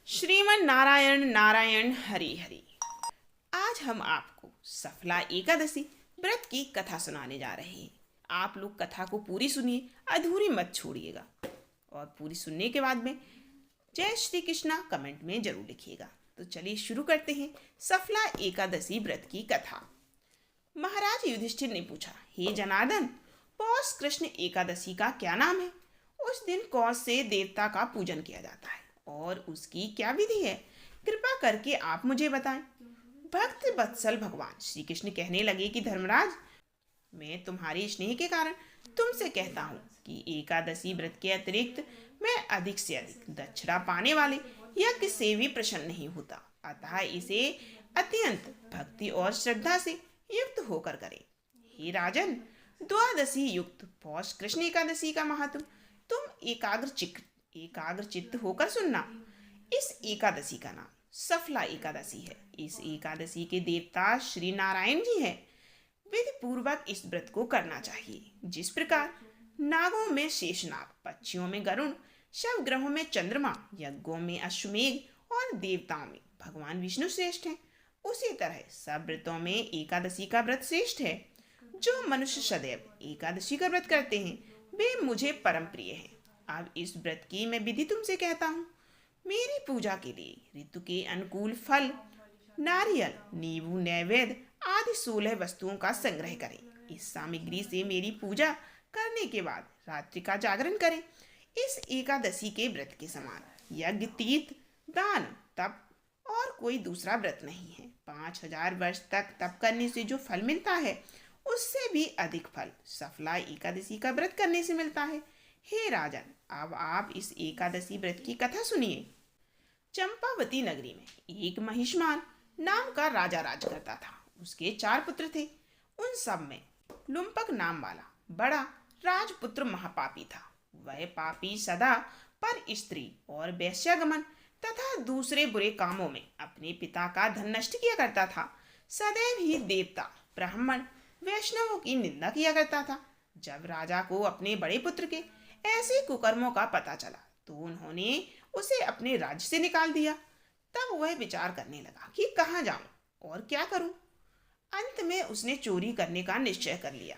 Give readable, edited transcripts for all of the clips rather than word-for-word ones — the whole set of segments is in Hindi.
श्रीमन नारायण नारायण हरि हरि। आज हम आपको सफला एकादशी व्रत की कथा सुनाने जा रहे हैं। आप लोग कथा को पूरी सुनिए, अधूरी मत छोड़िएगा। और पूरी सुनने के बाद में जय श्री कृष्णा कमेंट में जरूर लिखिएगा। तो चलिए शुरू करते हैं सफला एकादशी व्रत की कथा। महाराज युधिष्ठिर ने पूछा, हे जनार्दन, पौष कृष्ण एकादशी का क्या नाम है? उस दिन कौन से देवता का पूजन किया जाता है और उसकी क्या विधि है? कृपा करके आप मुझे बताएं। भक्त वत्सल भगवान श्री कृष्ण कहने लगे कि धर्मराज, मैं तुम्हारे स्नेह के कारण तुमसे कहता हूँ कि एकादशी व्रत के अतिरिक्त मैं अधिक से अधिक दक्षिणा पाने वाले यज्ञ से भी प्रसन्न नहीं होता। अतः इसे अत्यंत भक्ति और श्रद्धा से युक्त होकर करें। हे राजन, द्वादशी युक्त पौष कृष्ण एकादशी का महात्म तुम एकाग्र चित्त होकर सुनना। इस एकादशी का नाम सफला एकादशी है। इस एकादशी के देवता श्री नारायण जी हैं। विधि पूर्वक इस व्रत को करना चाहिए। जिस प्रकार नागों में शेषनाग, पक्षियों में गरुण, शव ग्रहों में चंद्रमा, यज्ञों में अश्वमेघ और देवताओं में भगवान विष्णु श्रेष्ठ हैं, उसी तरह सब व्रतों में एकादशी का व्रत श्रेष्ठ है। जो मनुष्य सदैव एकादशी का व्रत करते हैं वे मुझे परम प्रिय हैं। अब इस व्रत की मैं विधि तुमसे कहता हूँ। मेरी पूजा के लिए ऋतु के अनुकूल फल, नारियल, नींबू, नैवेद्य आदि 16 वस्तुओं का संग्रह करें। इस सामग्री से मेरी पूजा करने के बाद रात्रि का जागरण करें। इस एकादशी के व्रत के समान यज्ञ, तीर्थ, दान, तप और कोई दूसरा व्रत नहीं है। 5000 वर्ष तक तप करने से जो फल मिलता है उससे भी अधिक फल सफला एकादशी का व्रत करने से मिलता है। हे राजन, अब आप इस एकादशी व्रत की कथा सुनिए। चंपावती नगरी में एक महिष्मान नाम का राजा राज करता था। उसके 4 पुत्र थे। उन सब में लुम्पक नाम वाला बड़ा राजपुत्र महापापी था। वह पापी सदा पर स्त्री और वेश्यागमन तथा दूसरे बुरे कामों में अपने पिता का धन नष्ट किया करता था। सदैव ही देवता, ब्राह्मण, वैष्णवों की निंदा किया करता था। जब राजा को अपने बड़े पुत्र के ऐसे कुकर्मों का पता चला तो उन्होंने उसे अपने राज्य से निकाल दिया। तब वह विचार करने लगा कि कहाँ जाऊं और क्या करूं। अंत में उसने चोरी करने का निश्चय कर लिया।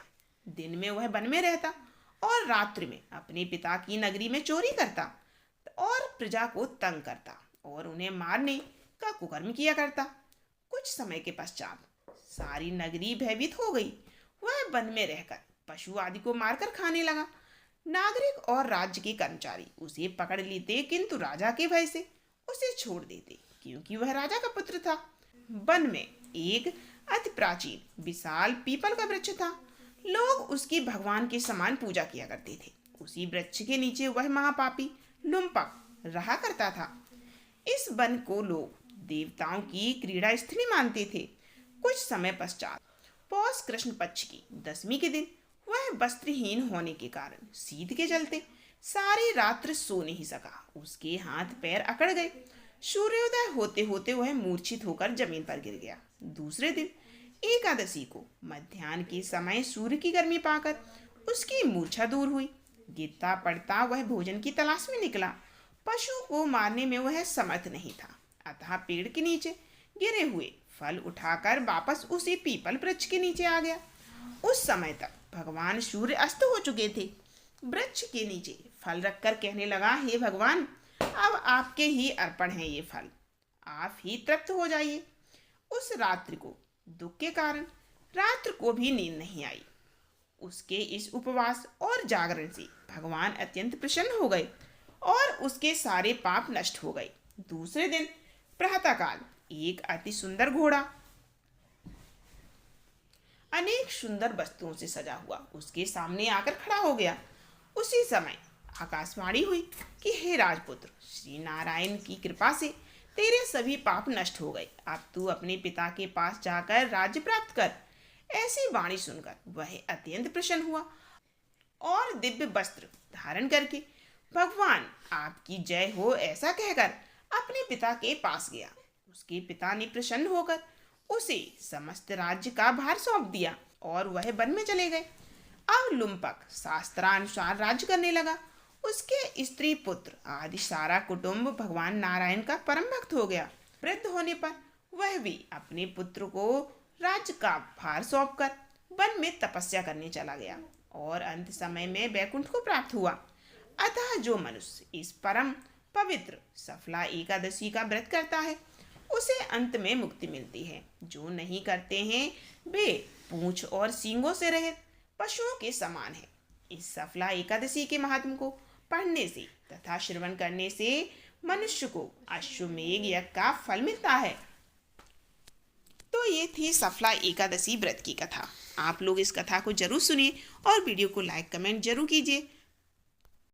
दिन में वह वन में रहता और रात्रि में अपने पिता की नगरी में चोरी करता और प्रजा को तंग करता और उन्हें मारने का कुकर्म किया करता। कुछ समय के पश्चात सारी नगरी भयभीत हो गई। वह वन में रहकर पशु आदि को मारकर खाने लगा। नागरिक और राज्य के कर्मचारी उसे पकड़ लेते, किंतु राजा के भय से उसे छोड़ देते, क्योंकि वह राजा का पुत्र था। वन में एक अति प्राचीन विशाल पीपल का वृक्ष था। लोग उसकी भगवान के समान पूजा किया करते थे। उसी वृक्ष के नीचे वह महापापी लुम्पक रहा करता था। इस वन को लोग देवताओं की क्रीड़ा स्थली मानते थे। कुछ समय पश्चात पौष कृष्ण पक्ष की 10वीं के दिन वह वस्त्रहीन होने के कारण शीत के चलते सारी रात्र सो नहीं सका। उसके हाथ पैर अकड़ गए। सूर्योदय होते होते वह मूर्छित होकर जमीन पर गिर गया। दूसरे दिन एकादशी को मध्याह्न के समय सूर्य की गर्मी पाकर उसकी मूर्छा दूर हुई। गिरता पड़ता वह भोजन की तलाश में निकला। पशु को मारने में वह समर्थ नहीं था, अतः पेड़ के नीचे गिरे हुए फल उठाकर वापस उसी पीपल वृक्ष के नीचे आ गया। उस समय तक भगवान सूर्य अस्त हो चुके थे। वृक्ष के नीचे फल रखकर कहने लगा, हे भगवान, अब आपके ही अर्पण हैं ये फल, आप ही तृप्त हो जाइए। उस रात्रि को दुख के कारण रात्र को भी नींद नहीं आई। उसके इस उपवास और जागरण से भगवान अत्यंत प्रसन्न हो गए और उसके सारे पाप नष्ट हो गए। दूसरे दिन प्रातःकाल एक अति सुंदर घोड़ा अनेक सुंदर वस्तुओं से सजा हुआ उसके सामने आकर खड़ा हो गया। उसी समय आकाशवाणी हुई कि हे राजपुत्र, श्री नारायण की कृपा से तेरे सभी पाप नष्ट हो गए। अब तू अपने पिता के पास जाकर राज्य प्राप्त कर। ऐसी वाणी सुनकर वह अत्यंत प्रसन्न हुआ और दिव्य वस्त्र धारण करके भगवान आपकी जय हो ऐसा कहकर अपने पिता के पास गया। उसके पिता ने प्रसन्न होकर उसे समस्त राज्य का भार सौंप दिया और वह वन में चले गए। अब लुम्पक शास्त्रानुसार राज्य करने लगा उसके स्त्री पुत्र आदि सारा कुटुंब भगवान नारायण का परम भक्त हो गया। वृद्ध होने पर वह भी अपने पुत्र को राज्य का भार सौंपकर वन में तपस्या करने चला गया और अंत समय में वैकुंठ को प्राप्त हुआ। अतः जो मनुष्य इस परम पवित्र सफला एकादशी का व्रत करता है उसे अंत में मुक्ति मिलती है। जो नहीं करते हैं वे पूंछ और सींगों से रहित पशुओं के समान है। इस सफला एकादशी के महात्म को पढ़ने से तथा श्रवण करने से मनुष्य को अश्वमेध यज्ञ का फल मिलता है। तो ये थी सफला एकादशी व्रत की कथा। आप लोग इस कथा को जरूर सुनिए और वीडियो को लाइक कमेंट जरूर कीजिए।